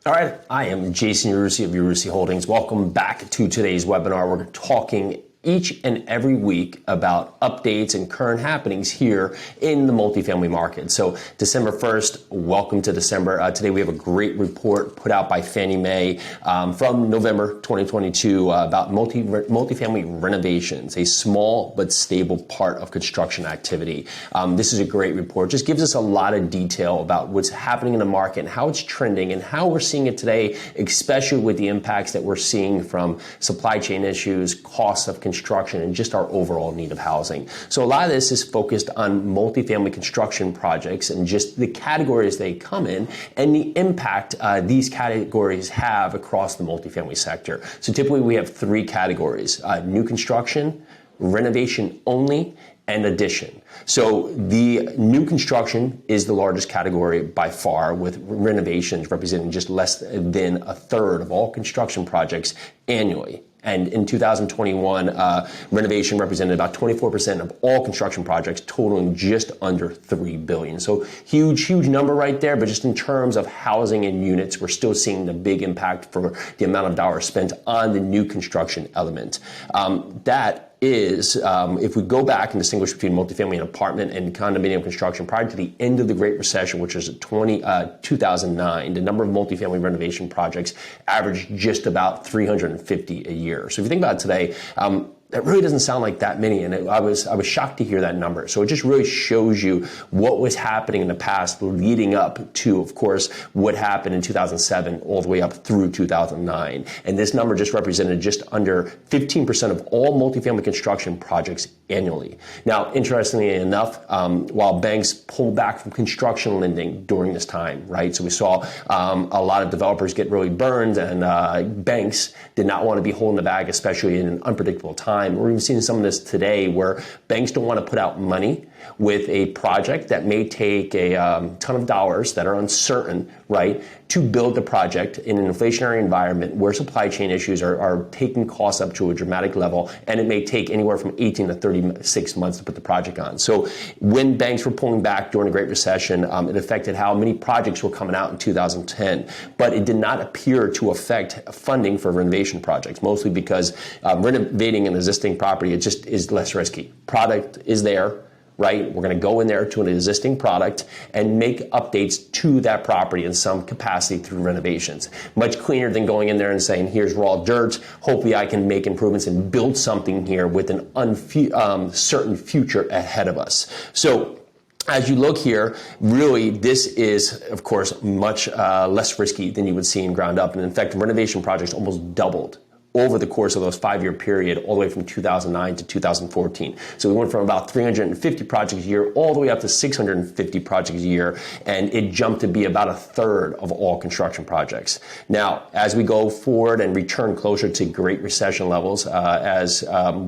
All right, I am Jason Yarusi of Yarusi Holdings. Welcome back to today's webinar. We're talking each and every week about updates and current happenings here in the multifamily market. So December 1st, welcome to December. Today we have a great report put out by Fannie Mae from November 2022 about multifamily renovations, a small but stable part of construction activity. This is a great report. Just gives us a lot of detail about what's happening in the market and how it's trending and how we're seeing it today, especially with the impacts that we're seeing from supply chain issues, costs of construction, and just our overall need of housing. So a lot of this is focused on multifamily construction projects and just the categories they come in and the impact these categories have across the multifamily sector. So typically we have three categories: new construction, renovation only, and addition. So the new construction is the largest category by far, with renovations representing just less than a third of all construction projects annually. And in 2021, renovation represented about 24% of all construction projects, totaling just under $3 billion. So huge number right there. But just in terms of housing and units, we're still seeing the big impact for the amount of dollars spent on the new construction element. That is, if we go back and distinguish between multifamily and apartment and condominium construction prior to the end of the Great Recession, which was 2009, the number of multifamily renovation projects averaged just about 350 a year. So if you think about it today, that really doesn't sound like that many, and I was shocked to hear that number. So it just really shows you what was happening in the past leading up to, of course, what happened in 2007 all the way up through 2009. And this number just represented just under 15% of all multifamily construction projects annually. Now, interestingly enough, while banks pulled back from construction lending during this time, right? So we saw a lot of developers get really burned, and banks did not want to be holding the bag, especially in an unpredictable time. We're even seeing some of this today where banks don't want to put out money with a project that may take a ton of dollars that are uncertain, right, to build the project in an inflationary environment where supply chain issues are taking costs up to a dramatic level, and it may take anywhere from 18 to 36 months to put the project on. So when banks were pulling back during the Great Recession, it affected how many projects were coming out in 2010, but it did not appear to affect funding for renovation projects, mostly because renovating an existing property, it just is less risky. Product is there, right? We're going to go in there to an existing product and make updates to that property in some capacity through renovations. Much cleaner than going in there and saying, here's raw dirt, hopefully I can make improvements and build something here with an uncertain future ahead of us. So as you look here, really, this is, of course, much less risky than you would see in ground up. And in fact, renovation projects almost doubled over the course of those 5-year period, all the way from 2009 to 2014. So we went from about 350 projects a year all the way up to 650 projects a year, and it jumped to be about a third of all construction projects. Now, as we go forward and return closer to Great Recession levels, as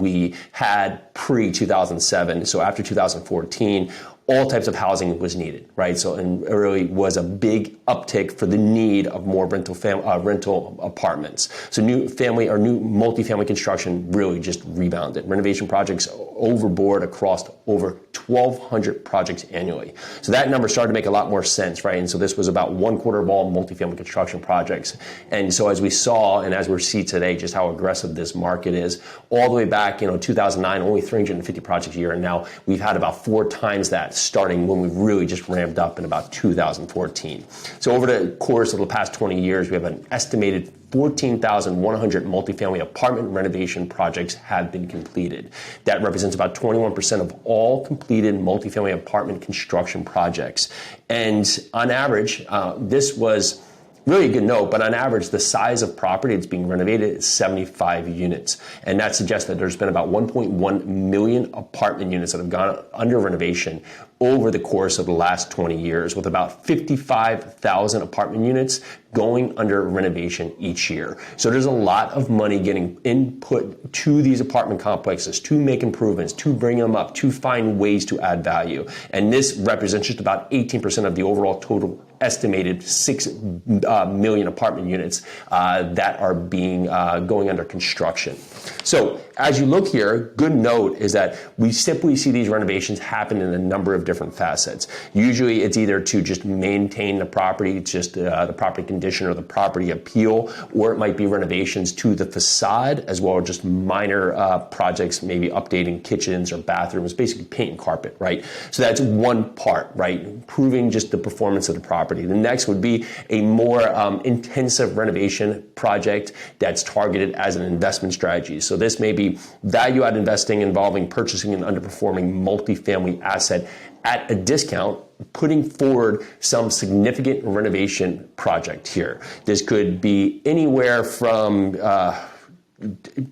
we had pre-2007, so after 2014, all types of housing was needed, right? So, and it really was a big uptick for the need of more rental apartments. So new multifamily construction really just rebounded. Renovation projects overboard across over 1,200 projects annually. So that number started to make a lot more sense, right? And so this was about 1/4 of all multifamily construction projects. And so as we saw, and as we see today, just how aggressive this market is, all the way back, 2009, only 350 projects a year, and now we've had about 4 times that, starting when we really just ramped up in about 2014. So over the course of the past 20 years, we have an estimated 14,100 multifamily apartment renovation projects have been completed. That represents about 21% of all completed multifamily apartment construction projects. And on average, this was really a good note, but on average, the size of property that's being renovated is 75 units. And that suggests that there's been about 1.1 million apartment units that have gone under renovation over the course of the last 20 years, with about 55,000 apartment units going under renovation each year. So there's a lot of money getting input to these apartment complexes to make improvements, to bring them up, to find ways to add value. And this represents just about 18% of the overall total estimated 6 million apartment units that are being going under construction. So as you look here, good note is that we simply see these renovations happen in a number of different facets. Usually it's either to just maintain the property, just the property condition or the property appeal, or it might be renovations to the facade, as well as just minor projects, maybe updating kitchens or bathrooms, basically paint and carpet, right? So that's one part, right? Improving just the performance of the property. The next would be a more intensive renovation project that's targeted as an investment strategy. So this may be value add investing involving purchasing an underperforming multifamily asset at a discount, putting forward some significant renovation project here. This could be anywhere from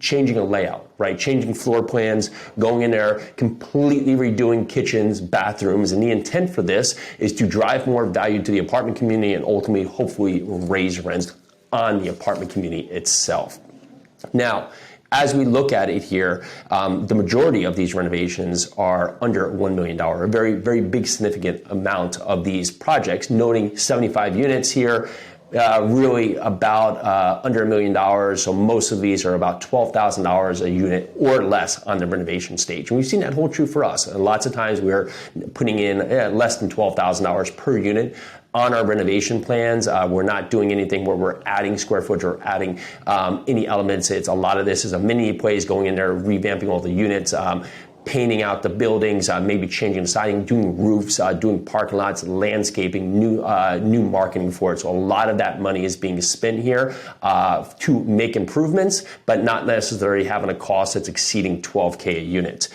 changing a layout, right? Changing floor plans, going in there, completely redoing kitchens, bathrooms. And the intent for this is to drive more value to the apartment community and ultimately, hopefully, raise rents on the apartment community itself. Now, as we look at it here, the majority of these renovations are under $1 million, a very, very big significant amount of these projects, noting 75 units here, really about under $1 million. So most of these are about $12,000 a unit or less on the renovation stage. And we've seen that hold true for us. And lots of times we're putting in less than $12,000 per unit on our renovation plans. We're not doing anything where we're adding square footage or adding any elements. It's a lot of this is a mini place, going in there, revamping all the units, painting out the buildings, maybe changing the siding, doing roofs, doing parking lots, landscaping, new marketing for it. So a lot of that money is being spent here to make improvements, but not necessarily having a cost that's exceeding $12K a unit.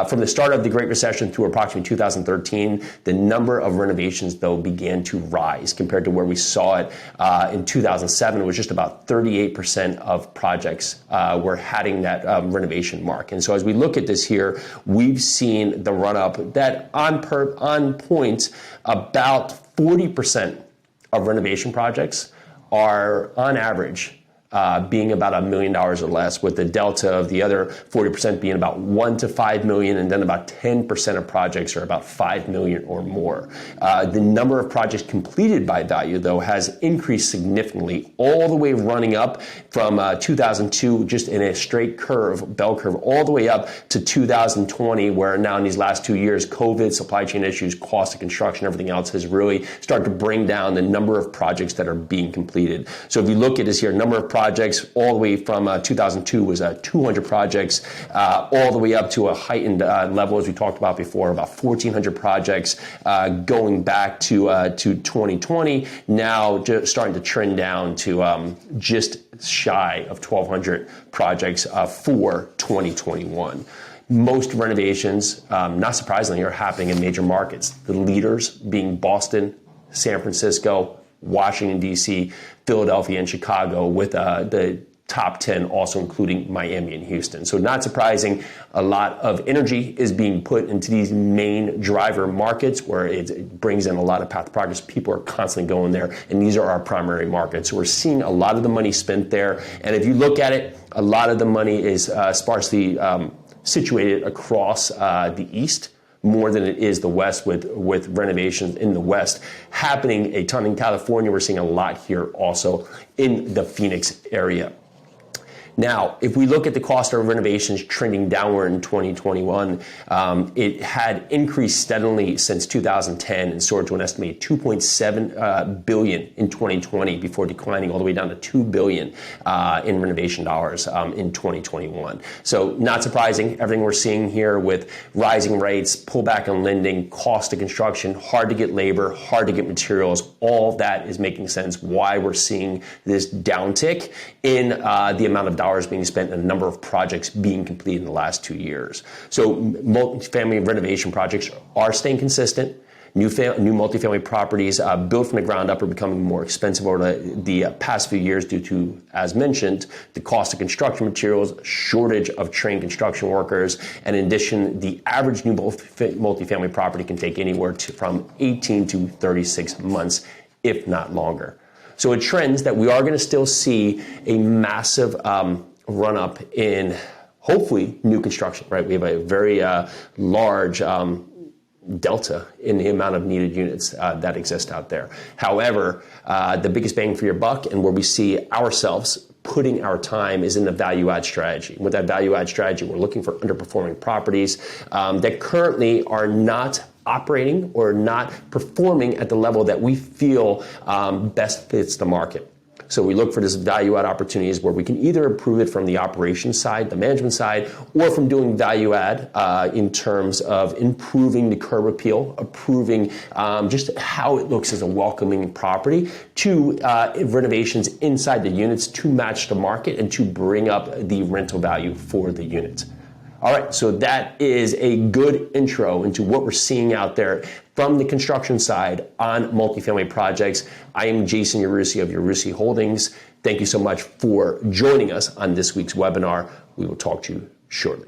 From the start of the Great Recession through approximately 2013, the number of renovations, though, began to rise compared to where we saw it in 2007. It was just about 38% of projects were hitting that renovation mark. And so as we look at this here, we've seen the run up that on point, about 40% of renovation projects are on average being about $1 million or less, with the delta of the other 40% being about 1 to 5 million, and then about 10% of projects are about 5 million or more. The number of projects completed by value, though, has increased significantly, all the way running up from 2002, just in a straight curve, bell curve, all the way up to 2020, where now in these last 2 years, COVID, supply chain issues, cost of construction, everything else has really started to bring down the number of projects that are being completed. So if you look at this here, number of projects all the way from 2002 was 200 projects, all the way up to a heightened level, as we talked about before, about 1,400 projects going back to 2020, now just starting to trend down to just shy of 1,200 projects for 2021. Most renovations, not surprisingly, are happening in major markets, the leaders being Boston, San Francisco, Washington, D.C., Philadelphia, and Chicago, with the top 10 also including Miami and Houston. So not surprising, a lot of energy is being put into these main driver markets where it brings in a lot of path to progress. People are constantly going there, and these are our primary markets. So we're seeing a lot of the money spent there. And if you look at it, a lot of the money is sparsely situated across the East, more than it is the West, with renovations in the West happening a ton in California. We're seeing a lot here also in the Phoenix area. Now, if we look at the cost of renovations trending downward in 2021, it had increased steadily since 2010 and soared to an estimated $2.7 billion in 2020 before declining all the way down to $2 billion in renovation dollars in 2021. So not surprising, everything we're seeing here with rising rates, pullback on lending, cost of construction, hard to get labor, hard to get materials, all that is making sense why we're seeing this downtick in the amount of dollars being spent and the number of projects being completed in the last 2 years. So multifamily renovation projects are staying consistent. New multifamily properties built from the ground up are becoming more expensive over the past few years due to, as mentioned, the cost of construction materials, shortage of trained construction workers, and in addition, the average new multifamily property can take anywhere from 18 to 36 months, if not longer. So it trends that we are going to still see a massive run up in, hopefully, new construction, right? We have a very large delta in the amount of needed units that exist out there. However, the biggest bang for your buck, and where we see ourselves putting our time is in the value add strategy. With that value add strategy, we're looking for underperforming properties that currently are not operating or not performing at the level that we feel best fits the market. So we look for this value add opportunities where we can either improve it from the operations side, the management side, or from doing value add in terms of improving the curb appeal, improving just how it looks as a welcoming property, to renovations inside the units to match the market and to bring up the rental value for the unit. All right, so that is a good intro into what we're seeing out there from the construction side on multifamily projects. I am Jason Yarusi of Yarusi Holdings. Thank you so much for joining us on this week's webinar. We will talk to you shortly.